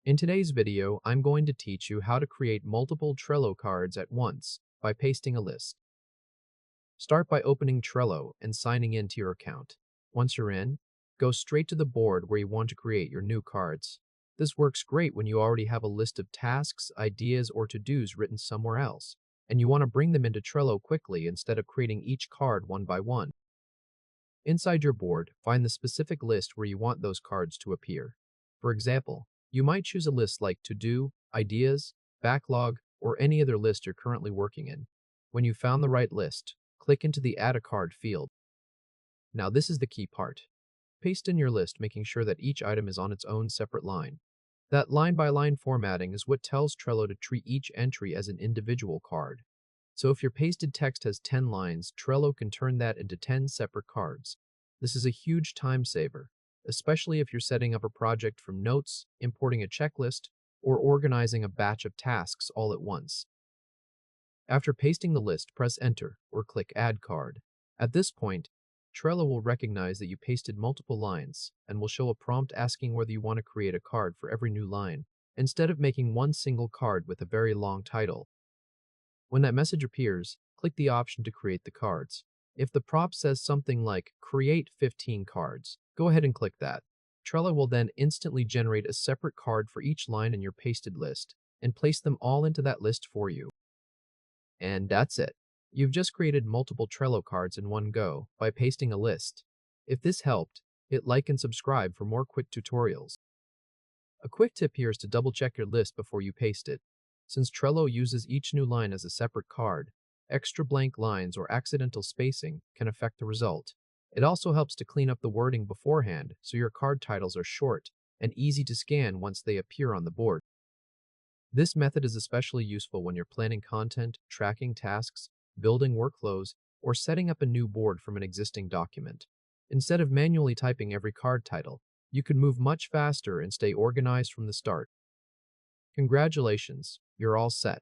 In today's video, I'm going to teach you how to create multiple Trello cards at once by pasting a list. Start by opening Trello and signing in to your account. Once you're in, go straight to the board where you want to create your new cards. This works great when you already have a list of tasks, ideas, or to-dos written somewhere else, and you want to bring them into Trello quickly instead of creating each card one by one. Inside your board, find the specific list where you want those cards to appear. For example, you might choose a list like To-Do, Ideas, Backlog, or any other list you're currently working in. When you've found the right list, click into the Add a Card field. Now this is the key part. Paste in your list, making sure that each item is on its own separate line. That line-by-line formatting is what tells Trello to treat each entry as an individual card. So if your pasted text has 10 lines, Trello can turn that into 10 separate cards. This is a huge time saver, especially if you're setting up a project from notes, importing a checklist, or organizing a batch of tasks all at once. After pasting the list, press Enter or click Add Card. At this point, Trello will recognize that you pasted multiple lines and will show a prompt asking whether you want to create a card for every new line, instead of making one single card with a very long title. When that message appears, click the option to create the cards. If the prompt says something like Create 15 cards, go ahead and click that. Trello will then instantly generate a separate card for each line in your pasted list and place them all into that list for you. And that's it. You've just created multiple Trello cards in one go by pasting a list. If this helped, hit like and subscribe for more quick tutorials. A quick tip here is to double check your list before you paste it. Since Trello uses each new line as a separate card, extra blank lines or accidental spacing can affect the result. It also helps to clean up the wording beforehand so your card titles are short and easy to scan once they appear on the board. This method is especially useful when you're planning content, tracking tasks, building workflows, or setting up a new board from an existing document. Instead of manually typing every card title, you can move much faster and stay organized from the start. Congratulations, you're all set.